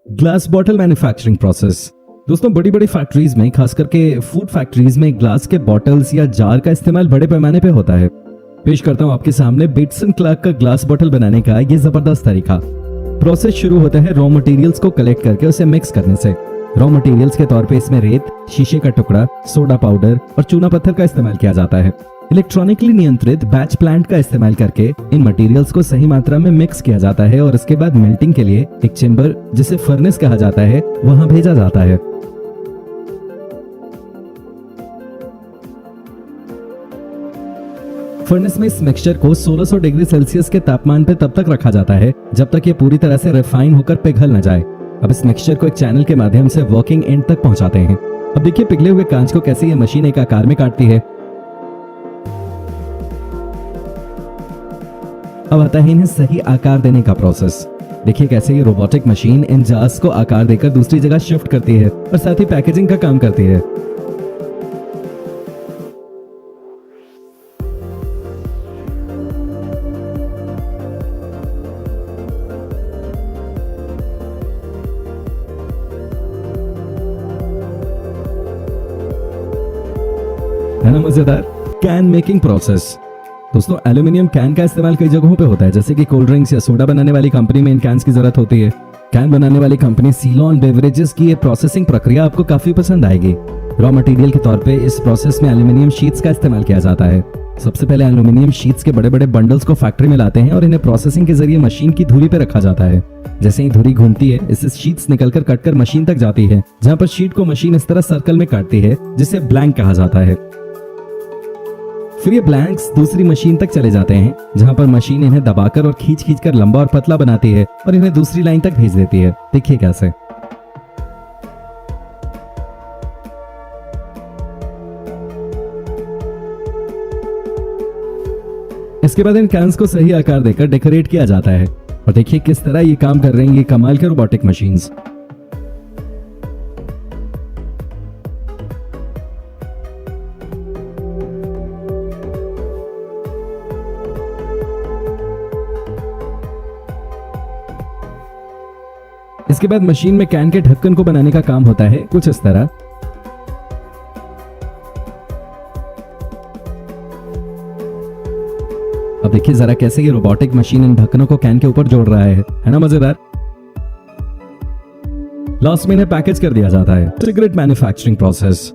Glass bottle manufacturing process. दोस्तों, बड़ी बड़ी फैक्ट्रीज में, खास करके फूड फैक्ट्रीज में ग्लास के बॉटल्स या जार का इस्तेमाल बड़े पैमाने पे होता है। पेश करता हूँ आपके सामने बेट्स एंड क्लार्क का ग्लास बॉटल बनाने का ये जबरदस्त तरीका। प्रोसेस शुरू होता है रॉ मटेरियल्स को कलेक्ट करके उसे मिक्स करने से। रॉ मटेरियल्स के तौर पे इसमें रेत, शीशे का टुकड़ा, सोडा पाउडर और चूना पत्थर का इस्तेमाल किया जाता है। इलेक्ट्रॉनिकली नियंत्रित बैच प्लांट का इस्तेमाल करके इन मटेरियल्स को सही मात्रा में मिक्स किया जाता है और इसके बाद मेल्टिंग के लिए एक चेंबर, जिसे फर्नेस कहा जाता है, वहां भेजा जाता है। फर्नेस में इस मिक्सचर को 1600 डिग्री सेल्सियस के तापमान पे तब तक रखा जाता है जब तक ये पूरी तरह से रिफाइन होकर पिघल न जाए। अब इस मिक्सचर को एक चैनल के माध्यम से वर्किंग एंड तक पहुंचाते हैं। अब देखिए पिघले हुए कांच को कैसे ये मशीन एक आकार में काटती है। अब आता है इन्हें सही आकार देने का प्रोसेस। देखिए कैसे ये रोबोटिक मशीन इन जार्स को आकार देकर दूसरी जगह शिफ्ट करती है और साथ ही पैकेजिंग का काम करती है। है ना मजेदार। Can making process. दोस्तों, एल्यूमिनियम कैन का इस्तेमाल कई जगहों पे होता है, जैसे कि कोल्ड ड्रिंक्स या सोडा बनाने वाली कंपनी में इन कैन्स की जरूरत होती है। कैन बनाने वाली कंपनी सीलॉन बेवरेजेस की ये प्रोसेसिंग प्रक्रिया आपको काफी पसंद आएगी। रॉ मटेरियल के तौर पे इस प्रोसेस में एल्यूमिनियम शीट्स का इस्तेमाल किया जाता है। सबसे पहले एल्यूमिनियम शीट्स के बड़े बड़े बंडल्स को फैक्ट्री में लाते हैं और इन्हें प्रोसेसिंग के जरिए मशीन की धुरी पे रखा जाता है। जैसे ही धुरी घूमती है, इससे शीट्स निकलकर कटकर मशीन तक जाती है, जहाँ पर शीट को मशीन इस तरह सर्कल में काटती है, जिसे ब्लैंक कहा जाता है। फिर ये ब्लैंक्स दूसरी मशीन तक चले जाते हैं, जहां पर मशीन इन्हें दबाकर और खींच खींच कर लंबा और पतला बनाती है और इन्हें दूसरी लाइन तक भेज देती है। देखिए कैसे। इसके बाद इन कैन्स को सही आकार देकर डेकोरेट किया जाता है और देखिए किस तरह ये काम कर रही हैं ये कमाल के रोबोटिक मशीन्स। इसके बाद मशीन में कैन के ढक्कन को बनाने का काम होता है कुछ इस तरह। अब देखिए जरा कैसे ये रोबोटिक मशीन इन ढक्कनों को कैन के ऊपर जोड़ रहा है ना मजेदार। लास्ट में इन्हें पैकेज कर दिया जाता है। Cigarette manufacturing process.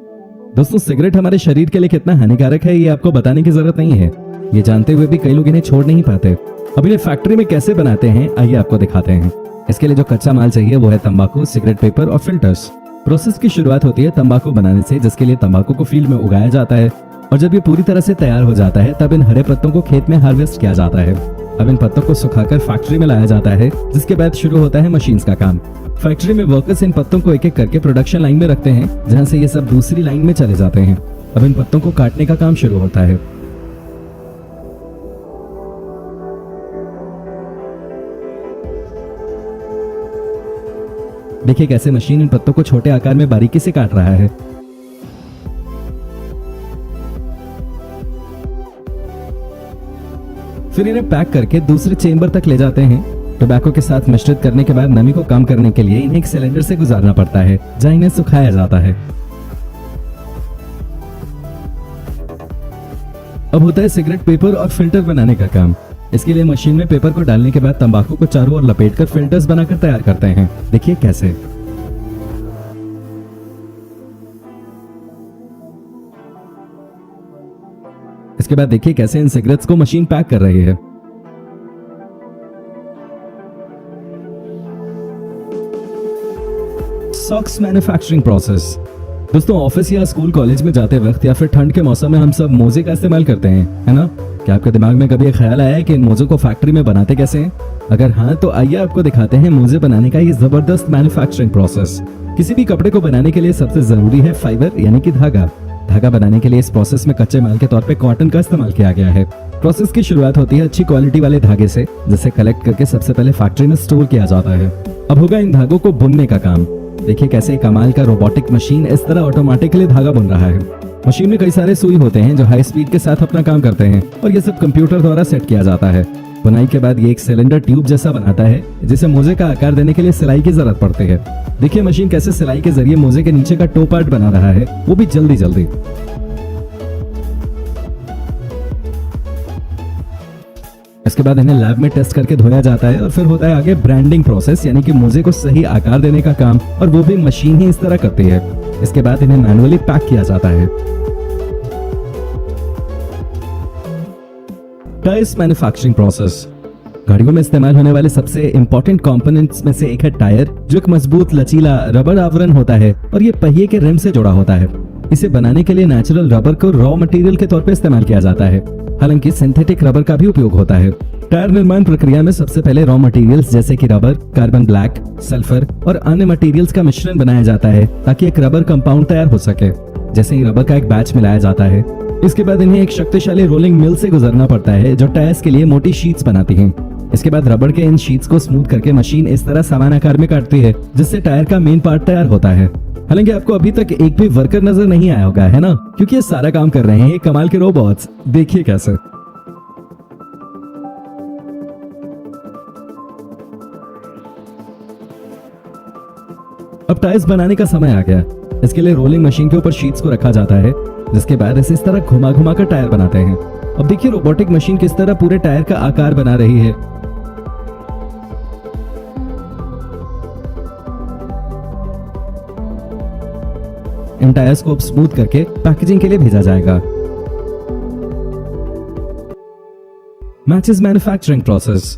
दोस्तों, सिगरेट हमारे शरीर के लिए कितना हानिकारक है ये आपको बताने की जरूरत नहीं है। ये जानते हुए भी कई लोग इन्हें छोड़ नहीं पाते। अब इन्हें फैक्ट्री में कैसे बनाते हैं आइए आपको दिखाते हैं। इसके लिए जो कच्चा माल चाहिए वो है तंबाकू, सिगरेट पेपर और फिल्टर्स। प्रोसेस की शुरुआत होती है तंबाकू बनाने से, जिसके लिए तंबाकू को फील्ड में उगाया जाता है और जब ये पूरी तरह से तैयार हो जाता है तब इन हरे पत्तों को खेत में हार्वेस्ट किया जाता है। अब इन पत्तों को सुखाकर फैक्ट्री में लाया जाता है, जिसके बाद शुरू होता है मशीन्स का काम। फैक्ट्री में वर्कर्स इन पत्तों को एक एक करके प्रोडक्शन लाइन में रखते हैं, जहाँ से ये सब दूसरी लाइन में चले जाते हैं। अब इन पत्तों को काटने का काम शुरू होता है। देखिए कैसे मशीन इन पत्तों को छोटे आकार में बारीकी से काट रहा है। फिर इन्हें पैक करके दूसरे चेंबर तक ले जाते हैं। टोबैको के साथ मिश्रित करने के बाद नमी को कम करने के लिए इन्हें एक सिलेंडर से गुजारना पड़ता है, जहां इन्हें सुखाया जाता है। अब होता है सिगरेट पेपर और फिल्टर बनाने का काम। इसके लिए मशीन में पेपर को डालने के बाद तंबाकू को चारों ओर लपेटकर फिल्टर्स बनाकर तैयार करते हैं। देखिए कैसे। इसके बाद देखिए कैसे इन सिगरेट्स को मशीन पैक कर रही है। Socks manufacturing process. दोस्तों, ऑफिस या स्कूल कॉलेज में जाते वक्त या फिर ठंड के मौसम में हम सब मोजे का इस्तेमाल करते हैं, है ना? क्या आपके दिमाग में कभी ख्याल आया है कि इन मोजों को फैक्ट्री में बनाते कैसे हैं? अगर हाँ, तो आइए आपको दिखाते हैं मोजे बनाने का ये जबरदस्त मैन्युफैक्चरिंग प्रोसेस। किसी भी कपड़े को बनाने के लिए सबसे जरूरी है फाइबर यानी कि धागा। धागा बनाने के लिए इस प्रोसेस में कच्चे माल के तौर पे कॉटन का इस्तेमाल किया गया है। प्रोसेस की शुरुआत होती है अच्छी क्वालिटी वाले धागे से, जिसे कलेक्ट करके सबसे पहले फैक्ट्री में स्टोर किया जाता है। अब होगा इन धागों को बुनने का काम। देखिए कैसे कमाल का रोबोटिक मशीन इस तरह ऑटोमेटिकली धागा बुन रहा है। मशीन में कई सारे सुई होते हैं जो हाई स्पीड के साथ अपना काम करते हैं और ये सब कंप्यूटर द्वारा सेट किया जाता है। बुनाई के बाद ये एक सिलेंडर ट्यूब जैसा बनाता है जिसे मोजे का आकार देने के लिए सिलाई की जरूरत पड़ती है। देखिए मशीन कैसे सिलाई के जरिए मोजे के नीचे का टो पार्ट बना रहा है, वो भी जल्दी जल्दी। इसके बाद इन्हें लैब में टेस्ट करके धोया जाता है और फिर होता है आगे ब्रांडिंग प्रोसेस, यानी कि मोजे को सही आकार देने का काम, और वो भी मशीन ही इस तरह करती है। इसके बाद इन्हें मैनुअली पैक किया जाता है। Tyres manufacturing process. गाड़ियों में इस्तेमाल होने वाले सबसे इंपॉर्टेंट कंपोनेंट्स में से एक है टायर, जो एक मजबूत लचीला रबर आवरण होता है और ये पहिए के रिम से जुड़ा होता है। इसे बनाने के लिए नेचुरल रबर को रॉ मटेरियल के तौर पर इस्तेमाल किया जाता है, हालांकि सिंथेटिक रबर का भी उपयोग होता है। टायर निर्माण प्रक्रिया में सबसे पहले रॉ मटेरियल्स जैसे कि रबर, कार्बन ब्लैक, सल्फर और अन्य मटेरियल्स का मिश्रण बनाया जाता है ताकि एक रबर कंपाउंड तैयार हो सके। जैसे ही रबर का एक बैच मिलाया जाता है, इसके बाद इन्हें एक शक्तिशाली रोलिंग मिल से गुजरना पड़ता है जो टायर्स के लिए मोटी शीट्स बनाती हैं। इसके बाद रबर के इन शीट्स को स्मूथ करके मशीन इस तरह समान आकार में काटती है जिससे टायर का मेन पार्ट तैयार होता है। हालांकि आपको अभी तक एक भी वर्कर नजर नहीं आया होगा, है ना, क्योंकि ये सारा काम कर रहे हैं ये कमाल के रोबोट्स। देखिए कैसे। अब टायर्स बनाने का समय आ गया। इसके लिए रोलिंग मशीन के ऊपर शीट्स को रखा जाता है, जिसके बाद इसे इस तरह घुमा घुमा कर टायर बनाते हैं। अब देखिए रोबोटिक मशीन किस तरह पूरे टायर का आकार बना रही है। इन टायर्स को अब स्मूथ करके पैकेजिंग के लिए भेजा जाएगा। Matches manufacturing process.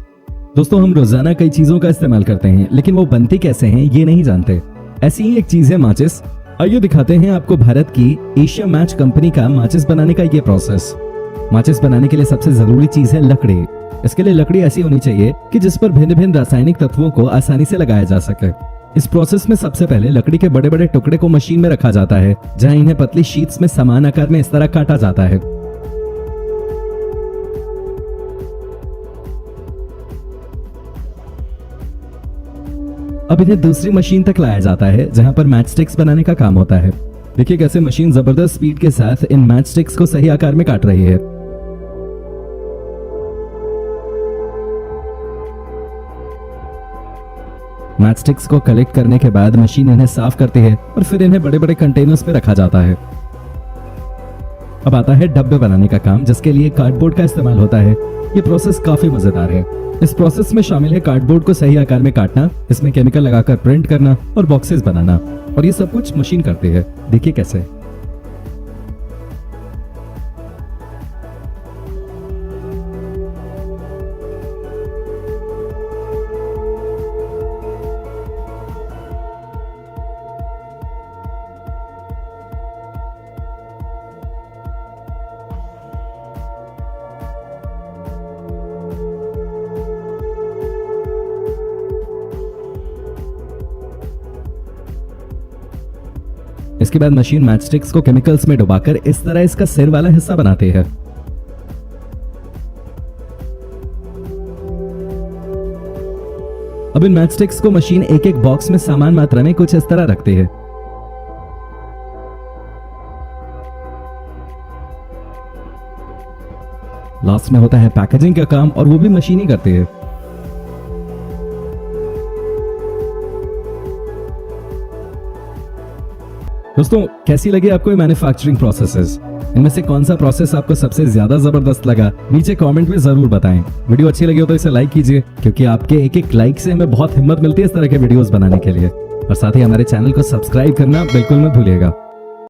दोस्तों हम रोजाना कई चीजों का इस्तेमाल करते हैं, लेकिन वो बनती कैसे हैं ये नहीं जानते। ऐसी ही एक चीज है माचिस। आइए दिखाते हैं आपको भारत की एशिया मैच कंपनी का माचिस बनाने का ये प्रोसेस। माचिस बनाने के लिए सबसे जरूरी चीज है लकड़ी। इसके लिए लकड़ी ऐसी होनी चाहिए कि जिस पर भिन्न भिन्न रासायनिक तत्वों को आसानी से लगाया जा सके। इस प्रोसेस में सबसे पहले लकड़ी के बड़े बड़े टुकड़े को मशीन में रखा जाता है, जहां इन्हें पतली शीट्स में समान आकार में इस तरह काटा जाता है। अब इन्हें दूसरी मशीन तक लाया जाता है जहां पर मैच स्टिक्स बनाने का काम होता है। देखिए कैसे मशीन जबरदस्त स्पीड के साथ इन मैच स्टिक्स को सही आकार में काट रही है। मैच स्टिक्स को कलेक्ट करने के बाद मशीन इन्हें साफ करती है और फिर इन्हें बड़े बड़े कंटेनर्स में रखा जाता है। अब आता है डब्बे बनाने का काम, जिसके लिए कार्डबोर्ड का इस्तेमाल होता है। ये प्रोसेस काफी मजेदार है। इस प्रोसेस में शामिल है कार्डबोर्ड को सही आकार में काटना, इसमें केमिकल लगाकर प्रिंट करना और बॉक्सेस बनाना, और ये सब कुछ मशीन करती है। देखिए कैसे। इसके बाद मशीन मैच स्टिक्स को केमिकल्स में डुबाकर इस तरह इसका सिर वाला हिस्सा बनाती है। अब इन मैच स्टिक्स को मशीन एक एक बॉक्स में समान मात्रा में कुछ इस तरह रखती है। लास्ट में होता है पैकेजिंग का काम, और वो भी मशीन ही करती है। दोस्तों कैसी लगी आपको ये मैन्युफैक्चरिंग प्रोसेसेस? इनमें से कौन सा प्रोसेस आपको सबसे ज्यादा जबरदस्त लगा? नीचे कमेंट में जरूर बताएं। वीडियो अच्छी लगी हो तो इसे लाइक कीजिए, क्योंकि आपके एक एक लाइक से हमें बहुत हिम्मत मिलती है इस तरह के वीडियोस बनाने के लिए। और साथ ही हमारे चैनल को सब्सक्राइब करना बिल्कुल मत भूलिएगा।